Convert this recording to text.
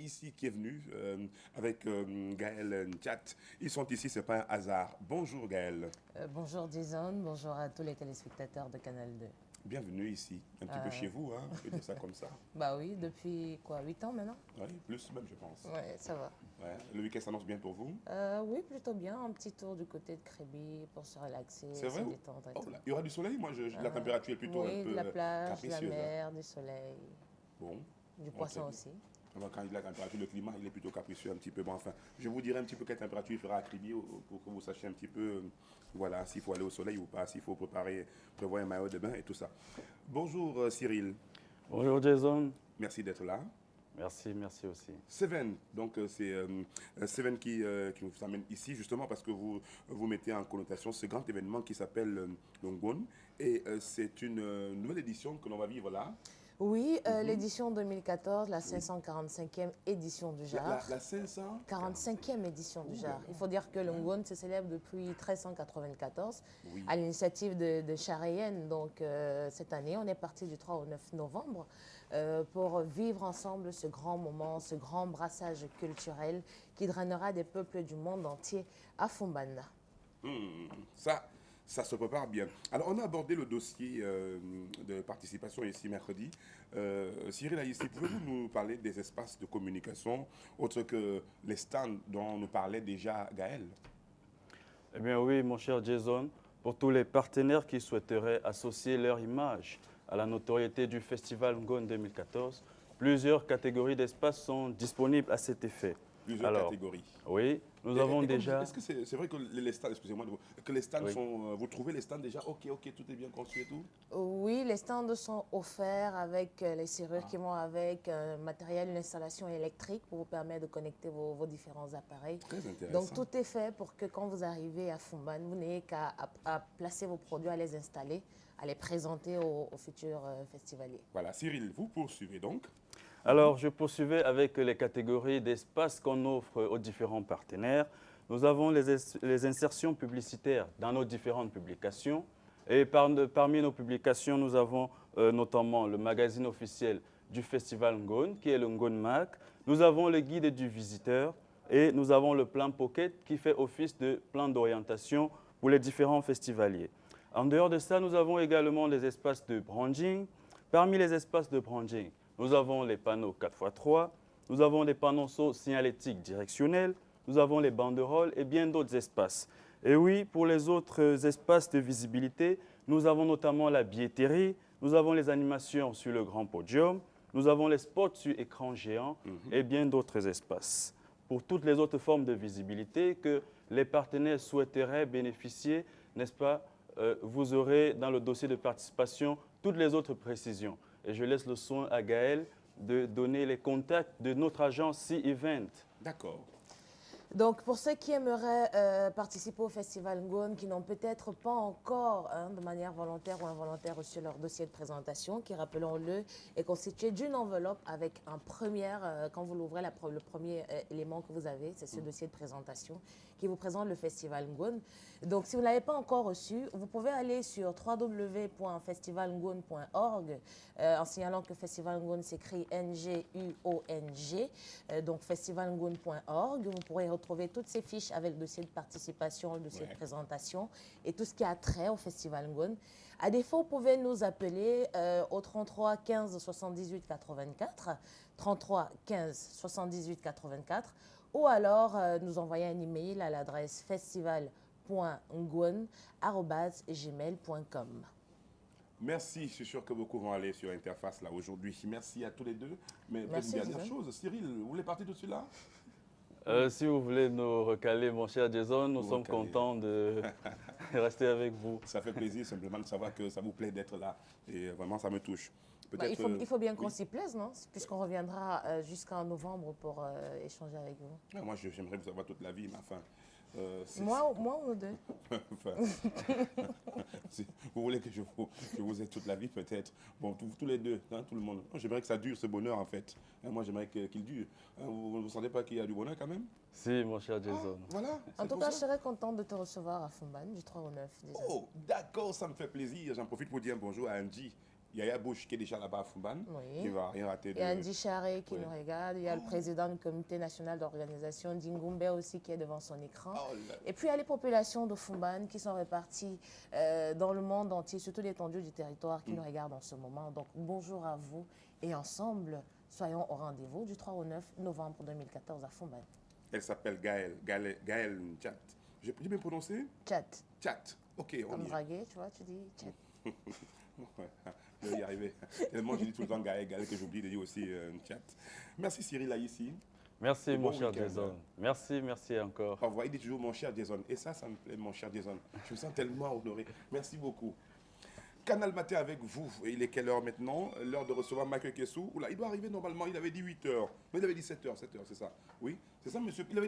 ici qui est venu avec Gaël Nchat. Ils sont ici, c'est pas un hasard. Bonjour Gaël. Bonjour Jason, bonjour à tous les téléspectateurs de Canal 2. Bienvenue ici, un petit peu chez vous, hein, on peut dire ça comme ça. Bah oui, depuis quoi, 8 ans maintenant? Oui, plus même je pense. Ouais, ça va. Ouais. Le week-end s'annonce bien pour vous? Oui, plutôt bien. Un petit tour du côté de Créby pour se relaxer, C'est se vrai? détendre et Oh, tout. là, il y aura du soleil? Moi, la température est plutôt un Oui, de peu la plage, de la capricieuse, hein. mer, du soleil, Bon, du bon, très poisson bien. aussi. Alors, quand il y a la température, le climat, il est plutôt capricieux un petit peu. Bon, enfin, je vous dirai un petit peu quelle température il fera à Kribi pour que vous sachiez un petit peu, voilà, s'il faut aller au soleil ou pas, s'il faut prévoir un maillot de bain et tout ça. Bonjour Cyril, Bonjour Jason, merci d'être là. merci aussi. Seven, donc c'est Seven qui vous amène ici justement parce que vous mettez en connotation ce grand événement qui s'appelle le Ngon. Et c'est une nouvelle édition que l'on va vivre là. Oui, l'édition 2014, la 545e édition du JAR. La 500 45e édition du Ouh là JAR. là. Il faut dire que le Ngon se célèbre depuis 1394 Oui. à l'initiative de Charayen. Donc cette année, on est parti du 3 au 9 novembre pour vivre ensemble ce grand moment, ce grand brassage culturel qui drainera des peuples du monde entier à Fombana. Ça se prépare bien. Alors, on a abordé le dossier de participation ici mercredi. Cyril, ici, pouvez-vous nous parler des espaces de communication, autres que les stands dont nous parlait déjà Gaël? Eh bien oui, mon cher Jason, pour tous les partenaires qui souhaiteraient associer leur image à la notoriété du Festival Ngon 2014, plusieurs catégories d'espaces sont disponibles à cet effet. Plusieurs catégories. Oui, nous avons déjà... Est-ce que c'est vrai que les stands, excusez-moi, que les stands Oui. sont... vous trouvez les stands déjà ok, tout est bien conçu et tout? Oui, les stands sont offerts avec les serrures qui vont avec, matériel d'installation électrique pour vous permettre de connecter vos différents appareils. Très intéressant. Donc tout est fait pour que quand vous arrivez à Foumban, vous n'ayez qu'à à placer vos produits, à les installer, à les présenter aux futurs festivaliers. Voilà, Cyril, vous poursuivez donc. Alors, je poursuivais avec les catégories d'espaces qu'on offre aux différents partenaires. Nous avons les insertions publicitaires dans nos différentes publications. Et parmi nos publications, nous avons notamment le magazine officiel du Festival Ngon, qui est le Ngon Mag. Nous avons le guide du visiteur et nous avons le plan Pocket qui fait office de plan d'orientation pour les différents festivaliers. En dehors de ça, nous avons également les espaces de branding. Parmi les espaces de branding, nous avons les panneaux 4x3, nous avons les panneaux signalétiques directionnels, nous avons les banderoles et bien d'autres espaces. Et oui, pour les autres espaces de visibilité, nous avons notamment la billetterie, nous avons les animations sur le grand podium, nous avons les spots sur écran géant et bien d'autres espaces. Pour toutes les autres formes de visibilité que les partenaires souhaiteraient bénéficier, n'est-ce pas, vous aurez dans le dossier de participation toutes les autres précisions. Et je laisse le soin à Gaël de donner les contacts de notre agence C-Event. D'accord. Donc, pour ceux qui aimeraient participer au Festival Ngon, qui n'ont peut-être pas encore, de manière volontaire ou involontaire, reçu leur dossier de présentation, qui, rappelons-le, est constitué d'une enveloppe avec un premier, quand vous l'ouvrez, le premier élément que vous avez, c'est ce dossier de présentation qui vous présente le Festival Ngon. Donc, si vous ne l'avez pas encore reçu, vous pouvez aller sur www.festivalngon.org en signalant que Festival Ngon s'écrit N-G-U-O-N-G, donc festivalngon.org. Vous pourrez retrouver toutes ces fiches avec le dossier de participation, le dossier de présentation et tout ce qui a trait au Festival Ngon. À défaut, vous pouvez nous appeler au 33 15 78 84, 33 15 78 84, ou alors nous envoyer un email à l'adresse festival.ngon@gmail.com. Merci, je suis sûr que beaucoup vont aller sur Interface là aujourd'hui. Merci à tous les deux. Mais Merci, une dernière Jason. chose, Cyril, vous voulez partir tout de suite là? Si vous voulez nous recaler, mon cher Jason, nous sommes recaler. contents de rester avec vous. Ça fait plaisir simplement de savoir que ça vous plaît d'être là. Et vraiment, ça me touche. Bah, il faut bien qu'on oui. s'y plaise, non? Puisqu'on reviendra jusqu'en novembre pour échanger avec vous. Ah, moi, j'aimerais vous avoir toute la vie, mais enfin... Moi ou deux? Enfin, si vous voulez que je vous ai toute la vie, peut-être. Bon, tous les deux, hein, tout le monde. J'aimerais que ça dure, ce bonheur, en fait. Hein, moi, j'aimerais qu'il dure. Hein, vous ne sentez pas qu'il y a du bonheur, quand même? Si, mon cher Jason. Voilà. En tout cas, je serais contente de te recevoir à Foumban du 3 au 9. Déjà. Oh, d'accord, ça me fait plaisir. J'en profite pour dire un bonjour à Angie Yaya Bush qui est déjà là-bas à Fumban, Oui. qui ne va rien rater. Il y a Andy Charé qui Oui. nous regarde. Il y a le président du comité national d'organisation, Dingumbe aussi, qui est devant son écran. Oh là là. Et puis, il y a les populations de Fumban qui sont réparties dans le monde entier, surtout l'étendue du territoire, qui nous regardent en ce moment. Donc, bonjour à vous. Et ensemble, soyons au rendez-vous du 3 au 9 novembre 2014 à Fumban. Elle s'appelle Gaël Chat. J'ai bien prononcé? Chat. Chat. Ok, on Comme y est. draguer, tu vois, tu dis chat. Ouais, je vais y arriver. Tellement je dis tout le temps Gaël que j'oublie de dire aussi Chat. Merci Cyril là ici. Merci, Bon mon cher week-end. Jason. Merci, merci encore. Au revoir. Il dit toujours mon cher Jason. Et ça me plaît, mon cher Jason. Je me sens tellement honoré. Merci beaucoup. Canal Matin avec vous. Et il est quelle heure maintenant? L'heure de recevoir Michael Kessou. Oula, il doit arriver normalement. Il avait dit 8h. Mais il avait dit 7h. 7h, c'est ça. Oui, c'est ça, monsieur. Il avait dit